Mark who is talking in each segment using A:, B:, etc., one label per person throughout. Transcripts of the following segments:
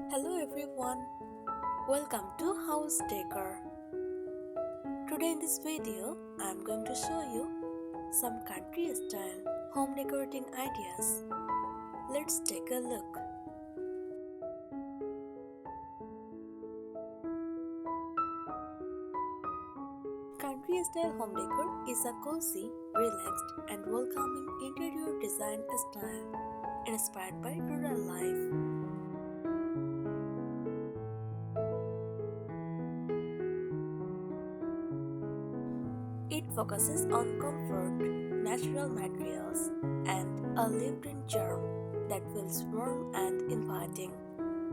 A: Hello everyone, welcome to House Decor. Today in this video, I am going to show you some country style home decorating ideas. Let's take a look. Country style home decor is a cozy, relaxed and welcoming interior design style inspired by rural life. It focuses on comfort, natural materials, and a lived-in charm that feels warm and inviting,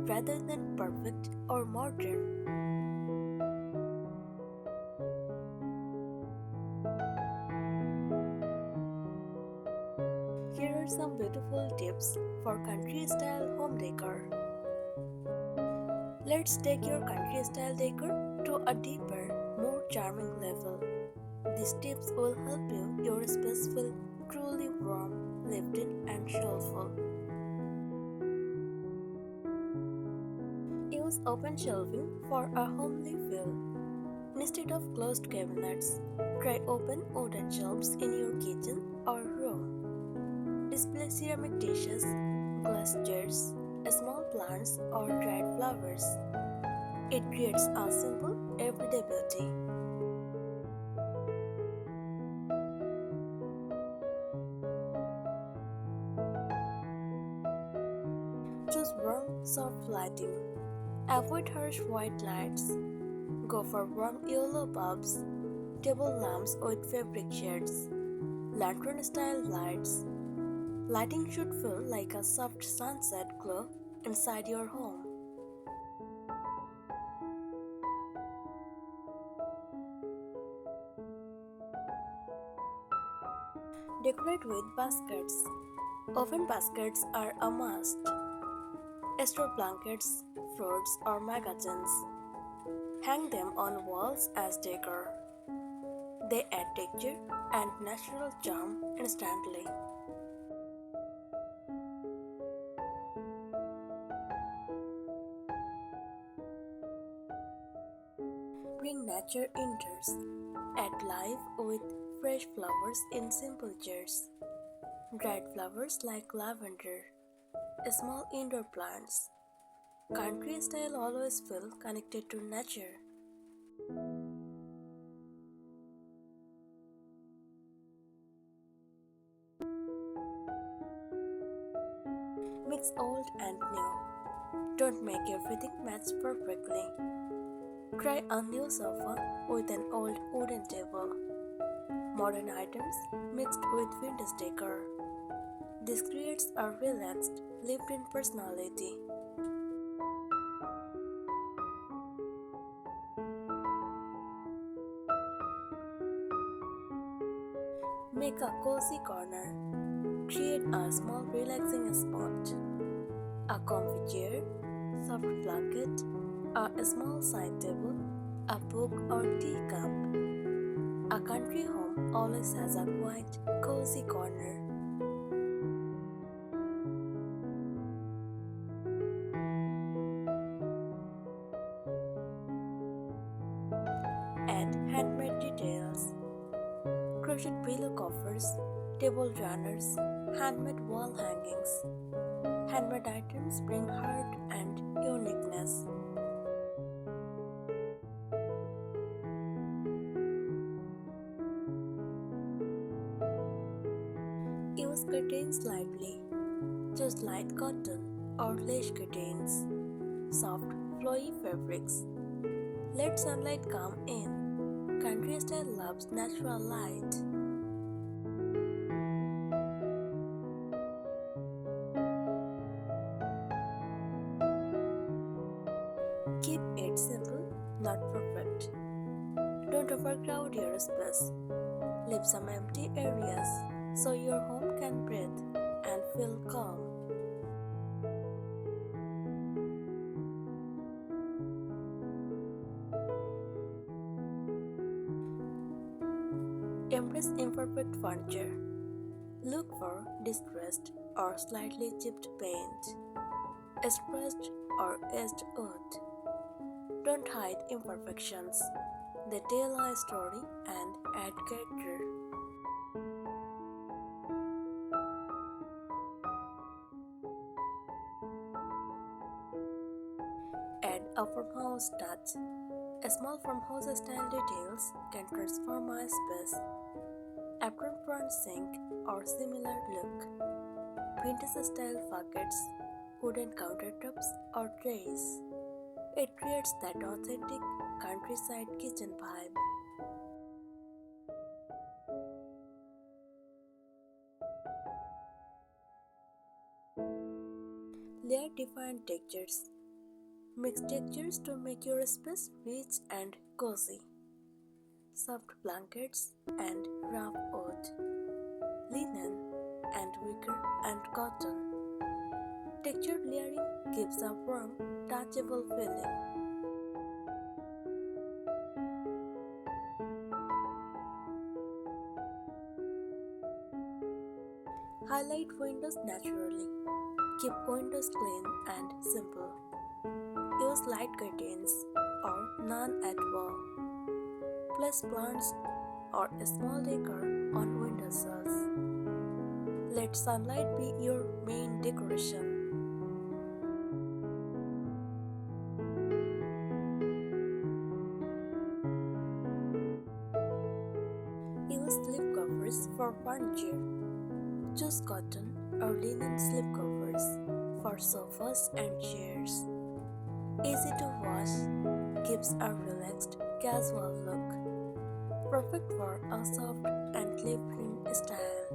A: rather than perfect or modern. Here are some beautiful tips for country-style home decor. Let's take your country-style decor to a deeper, more charming level. These tips will help your space feel truly warm, lived-in and soulful. Use open shelving for a homely feel. Instead of closed cabinets, try open wooden shelves in your kitchen or room. Display ceramic dishes, glass jars, small plants or dried flowers. It creates a simple, everyday beauty. Choose warm, soft lighting. Avoid harsh white lights. Go for warm yellow bulbs, table lamps with fabric shades, lantern-style lights. Lighting should feel like a soft sunset glow inside your home. Decorate with baskets. Oven baskets are a must. Store blankets, fruits, or magazines. Hang them on walls as decor. They add texture and natural charm instantly. Bring nature indoors. Add life with fresh flowers in simple jars. Dried flowers like lavender. Small indoor plants. Country style always feel connected to nature. Mix old and new. Don't make everything match perfectly. Try a new sofa with an old wooden table. Modern items mixed with vintage decor. This creates a relaxed, lived-in personality. Make a cozy corner. Create a small relaxing spot. A comfy chair, soft blanket, a small side table, a book or teacup. A country home always has a quiet, cozy corner. Add handmade details. Crochet pillow covers, table runners, handmade wall hangings. Handmade items bring heart and uniqueness. Use curtains lightly. Choose light cotton or lace curtains. Soft, flowy fabrics. Let sunlight come in. Country style loves natural light. Keep it simple, not perfect. Don't overcrowd your space. Leave some empty areas so your home can breathe and feel calm. Embrace imperfect furniture. Look for distressed or slightly chipped paint. stretched or edged wood. Don't hide imperfections. They tell a story and add character. Add a farmhouse touch. A small farmhouse style details can transform a space. Apron front sink or similar look. Vintage style buckets, wooden countertops or trays. It creates that authentic countryside kitchen vibe. Layer different textures. Mix textures to make your space rich and cozy. Soft blankets and rough wood, linen and wicker and cotton. Texture layering gives a warm, touchable feeling. Highlight windows naturally. Keep windows clean and simple. Use light curtains or none at all. Place plants or a small decor on windowsills. Let sunlight be your main decoration. Use slip covers for furniture. Choose cotton or linen slip covers for sofas and chairs. Easy to wash, gives a relaxed, casual look. Perfect for a soft and lived-in style.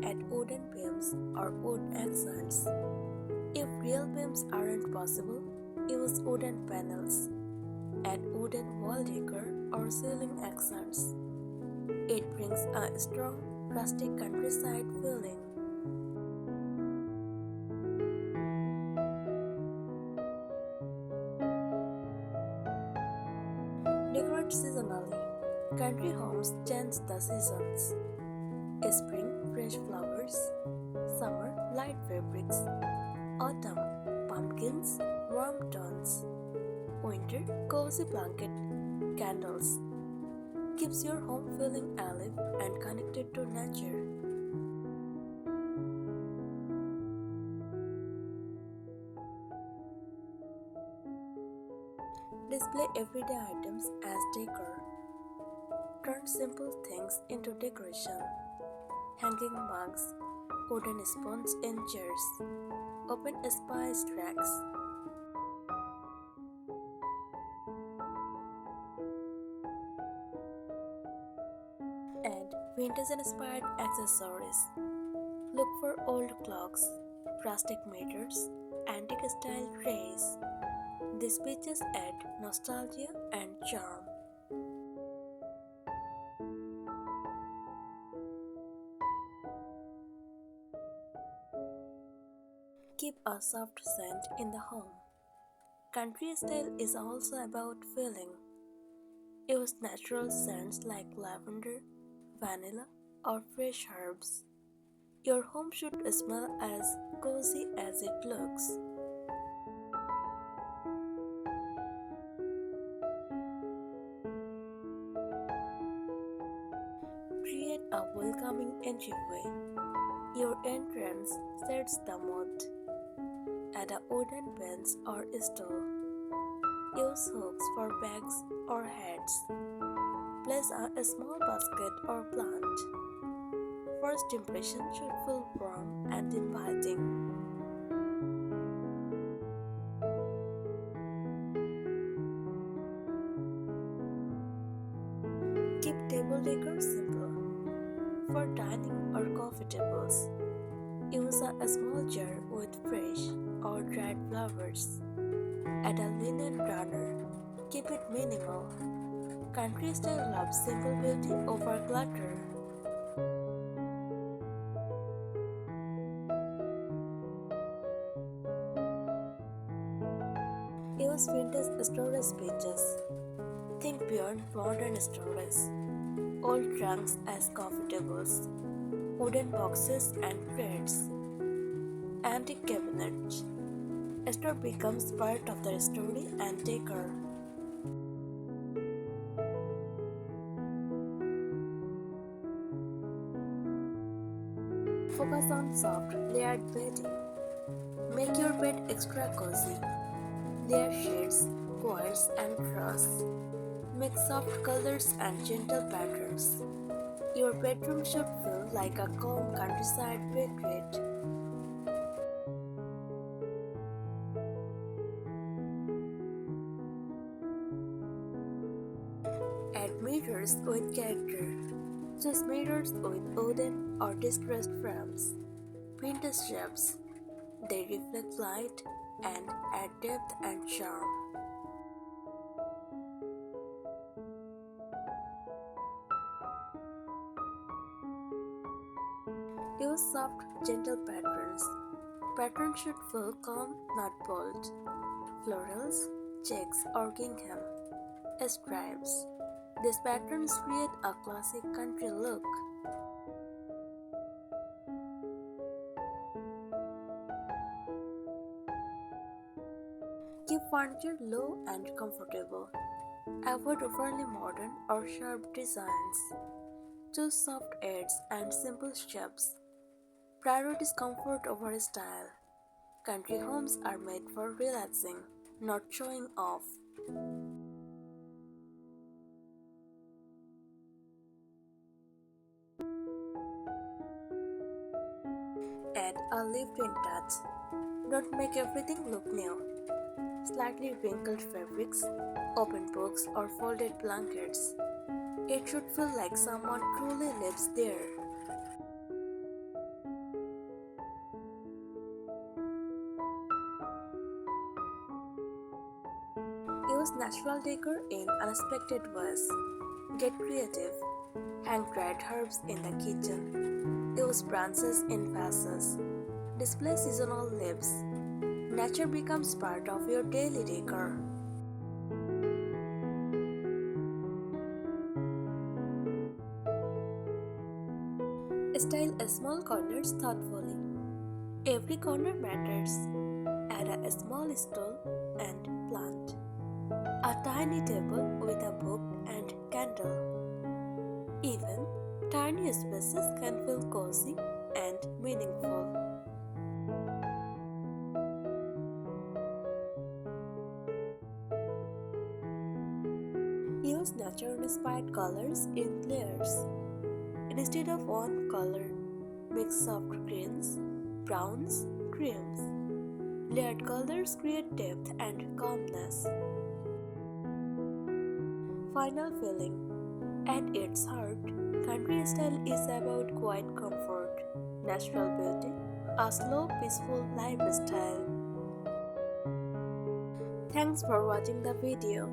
A: Add wooden beams or wood accents. If real beams aren't possible, use wooden panels. Add wooden wall decor or ceiling accents. It brings a strong, rustic countryside feeling. Decorate seasonally. Country homes change the seasons. Spring, fresh flowers. Summer, light fabrics. Autumn, pumpkins, warm tones. Winter, cozy blanket, candles. Keeps your home feeling alive and connected to nature. Display everyday items as decor. Turn simple things into decoration. Hanging mugs, wooden spoons in chairs. Open spice racks. Add vintage-inspired accessories. Look for old clocks, rustic meters, antique-style trays. These pieces add nostalgia and charm. Keep a soft scent in the home. Country style is also about feeling. Use natural scents like lavender, vanilla, or fresh herbs. Your home should smell as cozy as it looks. Create a welcoming entryway. Your entrance sets the mood. Add a wooden bench or stool. Use hooks for bags or hats. Place a small basket or plant. First impression should feel warm and inviting. Keep table decor simple. For dining or coffee tables, use a small jar with fresh or dried flowers. Add a linen runner. Keep it minimal. Country style loves simple beauty over clutter. Use vintage storage spaces. Think beyond modern storage. old trunks as coffee tables, wooden boxes and crates, antique cabinets. A store becomes part of the story and decor. Focus on soft, layered bedding. Make your bed extra cozy. Layer sheets, quilts, and frost. Make soft colors and gentle patterns. Your bedroom should feel like a calm countryside retreat. Add mirrors with character. Choose mirrors with wooden or distressed frames. Vintage shapes. They reflect light and add depth and charm. Use soft, gentle patterns. Patterns should feel calm, not bold. Florals, checks, or gingham. Stripes. These patterns create a classic country look. Keep furniture low and comfortable. Avoid overly modern or sharp designs. Choose soft edges and simple shapes. Prioritize comfort over style. Country homes are made for relaxing, not showing off. Add a lived-in touch. Don't make everything look new. Slightly wrinkled fabrics, open books, or folded blankets. It should feel like someone truly lives there. Use natural decor in unexpected ways. Get creative. Hang dried herbs in the kitchen. Use branches in vases. Display seasonal leaves. Nature becomes part of your daily decor. Style small corners thoughtfully. Every corner matters. Add a small stool and plant. A tiny table with a book and candle. Even tiny spaces can feel cozy and meaningful. Use nature-inspired colors in layers. Instead of one color, mix soft greens, browns, creams. Layered colors create depth and calmness. Final feeling. At its heart, country style is about quiet comfort, natural beauty, a slow, peaceful lifestyle. Thanks for watching the video.